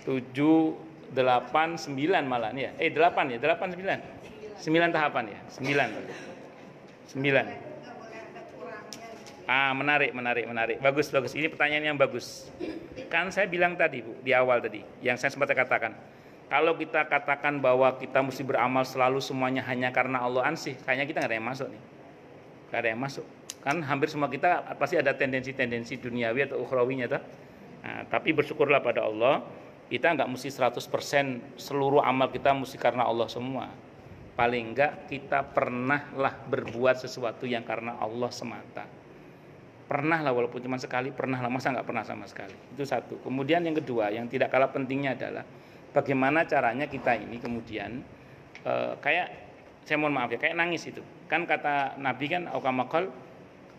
7, 8, 9 malah ya. 8 ya, 8 9. 9 tahapan ya, 9. 9. Menarik. Bagus. Ini pertanyaan yang bagus. Kan saya bilang tadi, Bu, di awal tadi, yang saya sempat katakan. Kalau kita katakan bahwa kita mesti beramal selalu semuanya hanya karena Allah ansih, kayaknya kita nggak ada yang masuk nih. Nggak ada yang masuk. Kan hampir semua kita pasti ada tendensi-tendensi duniawi atau ukhrawinya, toh. Nah, tapi bersyukurlah pada Allah, kita nggak mesti 100% seluruh amal kita mesti karena Allah semua. Paling enggak kita pernahlah berbuat sesuatu yang karena Allah semata. Pernah lah, walaupun cuma sekali, pernah lah, masa nggak pernah sama sekali. Itu satu. Kemudian yang kedua, yang tidak kalah pentingnya adalah bagaimana caranya kita ini kemudian kayak, saya mohon maaf ya, kayak nangis itu. Kan kata Nabi kan, aukamakal,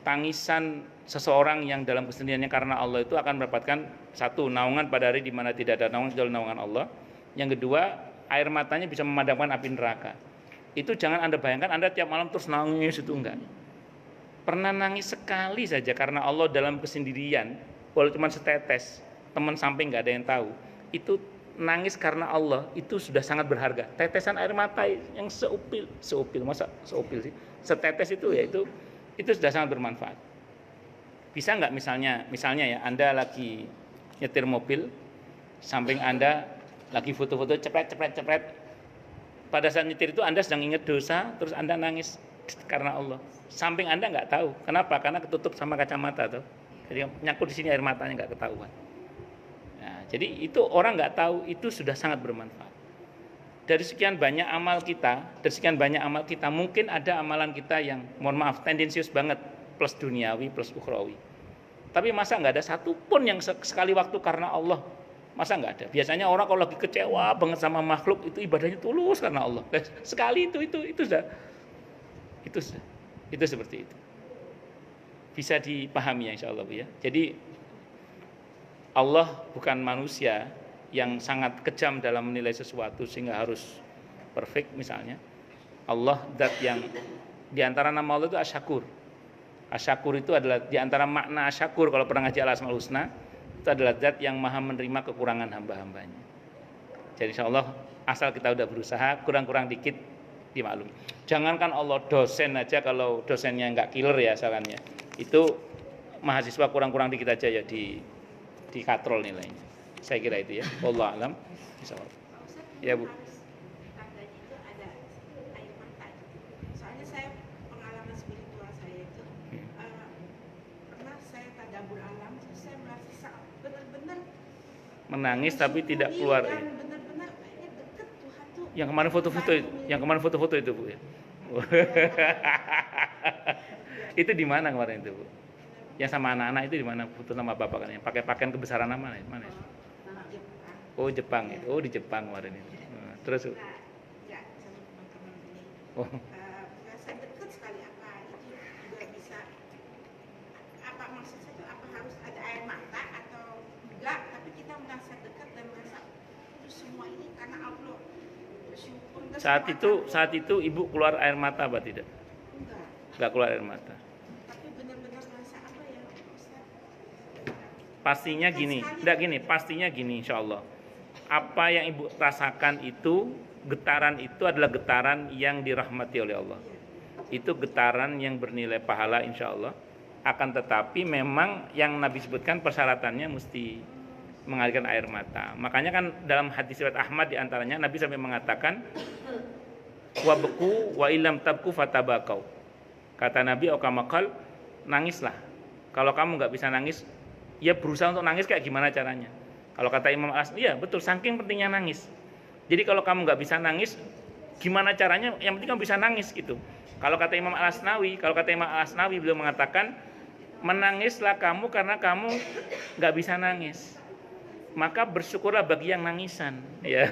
tangisan seseorang yang dalam kesendiriannya karena Allah itu akan mendapatkan satu, naungan pada hari di mana tidak ada naungan kecuali naungan Allah. Yang kedua, air matanya bisa memadamkan api neraka. Itu jangan Anda bayangkan Anda tiap malam terus nangis, itu enggak. Pernah nangis sekali saja karena Allah dalam kesendirian, walau cuma setetes, teman samping nggak ada yang tahu, itu nangis karena Allah, itu sudah sangat berharga. Tetesan air mata yang seupil, masa seupil sih, setetes itu ya, itu sudah sangat bermanfaat. Bisa nggak misalnya ya, Anda lagi nyetir mobil, samping Anda lagi foto-foto, cepret, pada saat nyetir itu Anda sedang ingat dosa, terus Anda nangis karena Allah. Samping Anda nggak tahu. Kenapa? Karena ketutup sama kacamata tuh. Jadi nyangkut di sini air matanya nggak ketahuan. Nah, jadi itu orang nggak tahu, itu sudah sangat bermanfaat. Dari sekian banyak amal kita, mungkin ada amalan kita yang, mohon maaf, tendensius banget, plus duniawi, plus ukhrawi. Tapi masa nggak ada satupun yang sekali waktu karena Allah? Masa nggak ada? Biasanya orang kalau lagi kecewa banget sama makhluk, itu ibadahnya tulus karena Allah. Sekali itu sudah. Itu seperti itu. Bisa dipahami ya, insya Allah, Bu, ya. Jadi Allah bukan manusia yang sangat kejam dalam menilai sesuatu sehingga harus perfect misalnya. Allah zat yang diantara nama Allah itu Asyakur. Asyakur itu adalah diantara makna Asyakur kalau pernah ngaji Al-Asmaul Husna, itu adalah zat yang maha menerima kekurangan hamba-hambanya. Jadi insya Allah asal kita udah berusaha, kurang-kurang dikit dimaklumi. Jangankan Allah, dosen aja, kalau dosennya nggak killer ya asalannya, itu mahasiswa kurang-kurang dikit aja ya di katrol nilainya. Saya kira itu ya. Wallahu a'lam. Insyaallah. Ya, Bu. Tandanya itu ada air mata. Soalnya saya pengalaman spiritual saya itu pernah saya tadabbur alam, saya merasa benar-benar menangis tapi tidak keluar ya. Benar-benar kayaknya deket Tuhan tuh. Yang kemarin foto-foto itu, Bu, ya. Itu di mana kemarin itu, Bu? Yang sama anak-anak itu di mana foto sama bapak kan? Yang pakai pakaian kebesaran mana ya? Oh, Jepang ya. Oh, di Jepang kemarin itu. Terus Ya, sama teman-teman ini. oh, Merasa dekat sekali, apa itu juga bisa, apa maksud saya itu, apa harus ada air mata atau enggak, tapi kita merasa dekat dan merasa semua ini karena Allah. Bersyukur. saat itu Ibu keluar air mata apa tidak? Enggak keluar air mata. Tapi benar-benar merasa apa ya, Ustaz? Pastinya gini, insya Allah. Apa yang Ibu rasakan itu, getaran itu adalah getaran yang dirahmati oleh Allah. Itu getaran yang bernilai pahala insya Allah. Akan tetapi memang yang Nabi sebutkan persyaratannya mesti mengalirkan air mata. Makanya kan dalam hadis riwayat Ahmad diantaranya Nabi sampai mengatakan, wa beku wa ilam tabku fatabakau. Kata Nabi, aukamakal, nangislah. Kalau kamu nggak bisa nangis, ya berusaha untuk nangis kayak gimana caranya. Kalau kata Imam Al-Asnawi, iya betul, saking pentingnya nangis. Jadi kalau kamu nggak bisa nangis, gimana caranya? Yang penting kamu bisa nangis gitu. Kalau kata Imam Al-Asnawi, beliau mengatakan, menangislah kamu karena kamu nggak bisa nangis. Maka bersyukurlah bagi yang nangisan. Ya,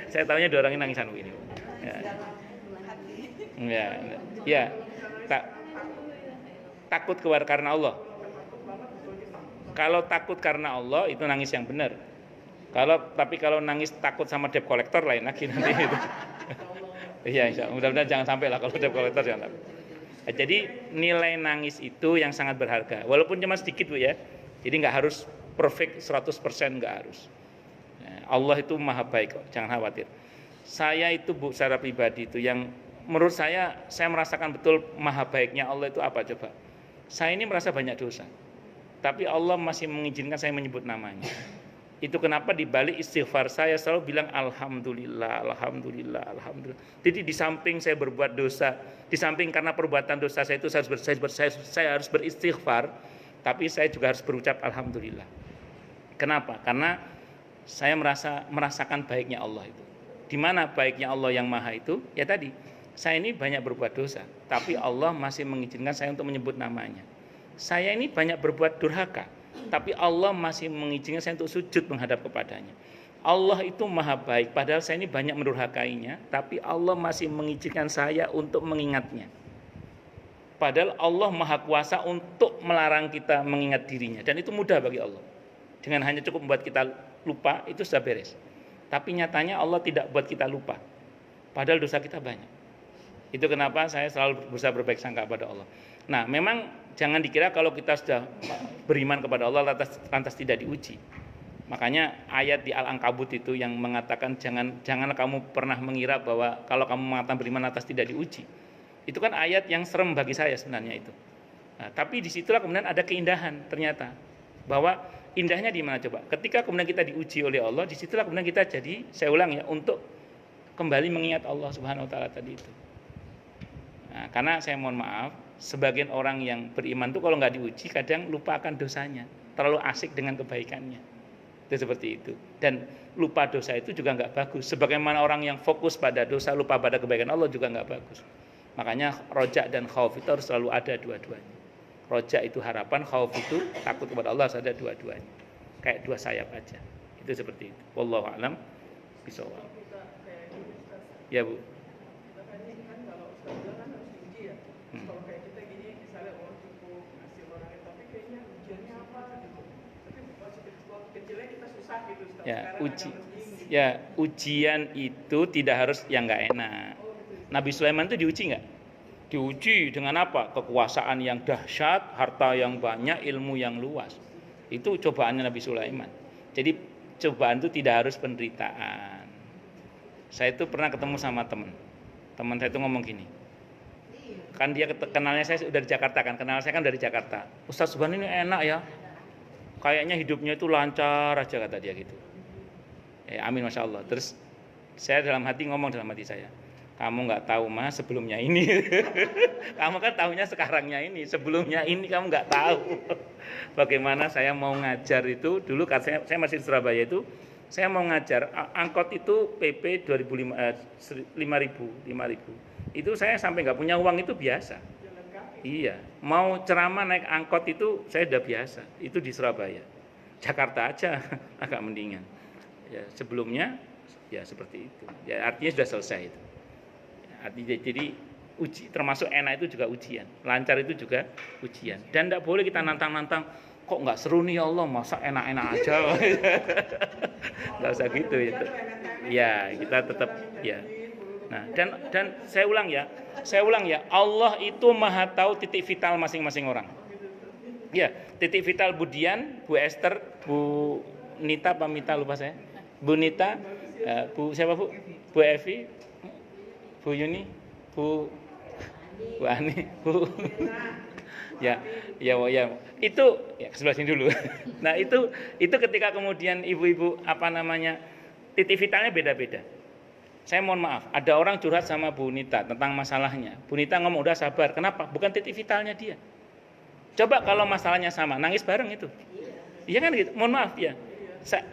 saya tahunya dua orang ini nangisan begini. Ya, takut karena Allah. Kalau takut karena Allah itu nangis yang benar. Tapi kalau nangis takut sama debt collector lain lagi nanti itu. Iya, insya Allah. Mudah-mudahan jangan sampai lah kalau debt collector jangan sampai. Jadi nilai nangis itu yang sangat berharga. Walaupun cuma sedikit, Bu, ya. Jadi nggak harus perfect 100%, nggak harus. Allah itu maha baik kok, jangan khawatir. Saya itu Bu, secara pribadi itu yang menurut saya merasakan betul maha baiknya Allah itu apa coba. Saya ini merasa banyak dosa, tapi Allah masih mengizinkan saya menyebut namanya. Itu kenapa di balik istighfar saya selalu bilang alhamdulillah, alhamdulillah, alhamdulillah. Jadi di samping saya berbuat dosa, di samping karena perbuatan dosa saya itu saya harus beristighfar, tapi saya juga harus berucap alhamdulillah. Kenapa? Karena saya merasakan baiknya Allah itu. Di mana baiknya Allah yang maha itu? Ya tadi, saya ini banyak berbuat dosa, tapi Allah masih mengizinkan saya untuk menyebut namanya. Saya ini banyak berbuat durhaka, tapi Allah masih mengizinkan saya untuk sujud menghadap kepadanya. Allah itu maha baik, padahal saya ini banyak mendurhakainya, tapi Allah masih mengizinkan saya untuk mengingatnya. Padahal Allah maha kuasa untuk melarang kita mengingat dirinya, dan itu mudah bagi Allah. Dengan hanya cukup membuat kita lupa, itu sudah beres. Tapi nyatanya Allah tidak buat kita lupa, padahal dosa kita banyak. Itu kenapa saya selalu berusaha berbaik sangka kepada Allah. Nah, memang jangan dikira kalau kita sudah beriman kepada Allah lantas tidak diuji. Makanya ayat di Al-Ankabut itu yang mengatakan janganlah kamu pernah mengira bahwa kalau kamu mengatakan beriman lantas tidak diuji. Itu kan ayat yang serem bagi saya sebenarnya itu. Nah, tapi disitulah kemudian ada keindahan ternyata. Bahwa indahnya di mana coba? Ketika kemudian kita diuji oleh Allah, disitulah kemudian kita jadi, saya ulang ya, untuk kembali mengingat Allah Subhanahu Wa Taala tadi itu. Nah, karena saya mohon maaf, sebagian orang yang beriman itu kalau nggak diuji kadang lupa akan dosanya, terlalu asik dengan kebaikannya. Itu seperti itu. Dan lupa dosa itu juga nggak bagus. Sebagaimana orang yang fokus pada dosa, lupa pada kebaikan Allah juga nggak bagus. Makanya roja dan khauf itu harus selalu ada dua-duanya. Roja itu harapan, khauf itu takut kepada Allah, harus ada dua-duanya. Kayak dua sayap aja. Itu seperti itu. Wallahu a'lam bishawab. Ya Bu. Kalau kayak kita gini, misalnya cukup ngasih orang itu, tapi kayaknya ujiannya apa gitu. Tapi waktu kecilnya kita susah gitu. Ya, ujian itu tidak harus yang nggak enak. Nabi Sulaiman itu diuji nggak? Diuji dengan apa? Kekuasaan yang dahsyat, harta yang banyak, ilmu yang luas. Itu cobaannya Nabi Sulaiman. Jadi cobaan itu tidak harus penderitaan. Saya itu pernah ketemu sama teman saya itu ngomong gini. Kan dia kenalnya saya sudah di Jakarta kan, kenal saya kan dari Jakarta. Ustaz Subhan ini enak ya, kayaknya hidupnya itu lancar aja kata dia gitu. Amin masya Allah. Terus saya dalam hati ngomong dalam hati saya, kamu nggak tahu mas sebelumnya ini, kamu kan tahunya sekarangnya ini, sebelumnya ini kamu nggak tahu. Bagaimana saya mau ngajar itu dulu kan saya masih di Surabaya itu, saya mau ngajar angkot itu PP 5.000. Itu saya sampai nggak punya uang itu biasa. Iya, mau ceramah naik angkot itu saya udah biasa. Itu di Surabaya. Jakarta aja agak mendingan. Ya sebelumnya ya seperti itu. Ya artinya sudah selesai itu. Artinya jadi uji, termasuk enak itu juga ujian, lancar itu juga ujian. Dan tidak boleh kita nantang-nantang. Kok nggak seru nih ya Allah, masa enak-enak aja. Nggak usah gitu itu. Ya kita tetap ya. Nah, dan saya ulang ya, Allah itu maha tahu titik vital masing-masing orang. Ya, titik vital Bu Dian, Bu Esther, Bu Nita, Pak Mita lupa saya, Bu Nita, Bu siapa Bu? Bu Evi, Bu Yuni, Bu Ani, Bu. Ya, itu ya sebelah sini dulu. Nah itu ketika kemudian ibu-ibu titik vitalnya beda-beda. Saya mohon maaf, ada orang curhat sama Bu Nita tentang masalahnya. Bu Nita ngomong udah sabar, kenapa? Bukan titik vitalnya dia. Coba kalau masalahnya sama, nangis bareng itu. Iya kan gitu, mohon maaf ya.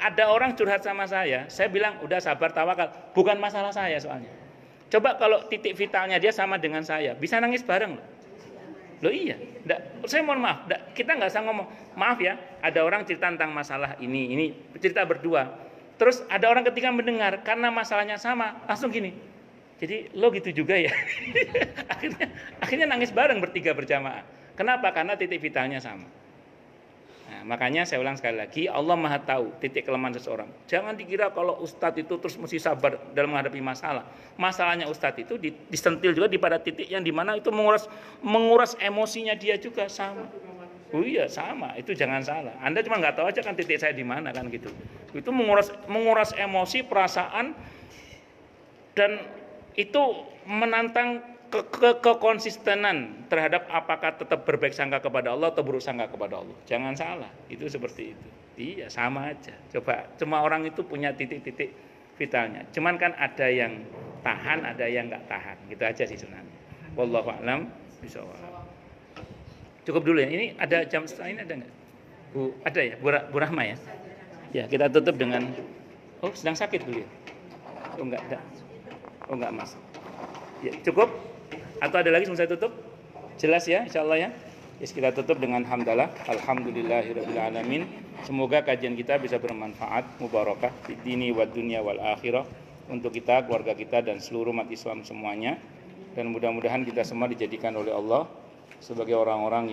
Ada orang curhat sama saya bilang udah sabar tawakal, bukan masalah saya soalnya. Coba kalau titik vitalnya dia sama dengan saya, bisa nangis bareng loh. Loh iya, saya mohon maaf, kita nggak usah ngomong, maaf ya, ada orang cerita tentang masalah ini cerita berdua. Terus ada orang ketika mendengar karena masalahnya sama langsung gini. Jadi lo gitu juga ya. akhirnya nangis bareng bertiga berjamaah. Kenapa? Karena titik vitalnya sama. Nah, makanya saya ulang sekali lagi, Allah Maha tahu titik kelemahan seseorang. Jangan dikira kalau ustadz itu terus mesti sabar dalam menghadapi masalah. Masalahnya ustadz itu disentil juga di pada titik yang dimana itu menguras emosinya dia juga sama. Oh iya sama, itu jangan salah. Anda cuma nggak tahu aja kan titik saya di mana kan gitu. Itu menguras emosi, perasaan, dan itu menantang kekonsistenan terhadap apakah tetap berbaik sangka kepada Allah atau buruk sangka kepada Allah. Jangan salah, itu seperti itu. Iya sama aja. Coba, cuma orang itu punya titik-titik vitalnya. Cuman kan ada yang tahan, ada yang nggak tahan. Gitu aja sih sebenarnya. Wallahu a'lam bishawab. Cukup dulu ya. Ini ada jam setelah ini ada nggak? Bu, ada ya? Bu Rahma ya? Ya, kita tutup dengan oh, sedang sakit beliau. Oh enggak ada. Oh enggak, Mas. Ya, cukup? Atau ada lagi sebelum saya tutup? Jelas ya, insyaallah ya. Yes, kita tutup dengan hamdalah. Alhamdulillahirabbil alamin. Semoga kajian kita bisa bermanfaat, mubarakah di dini wad dunya wal akhirah untuk kita, keluarga kita dan seluruh umat Islam semuanya. Dan mudah-mudahan kita semua dijadikan oleh Allah sebagai orang-orang yang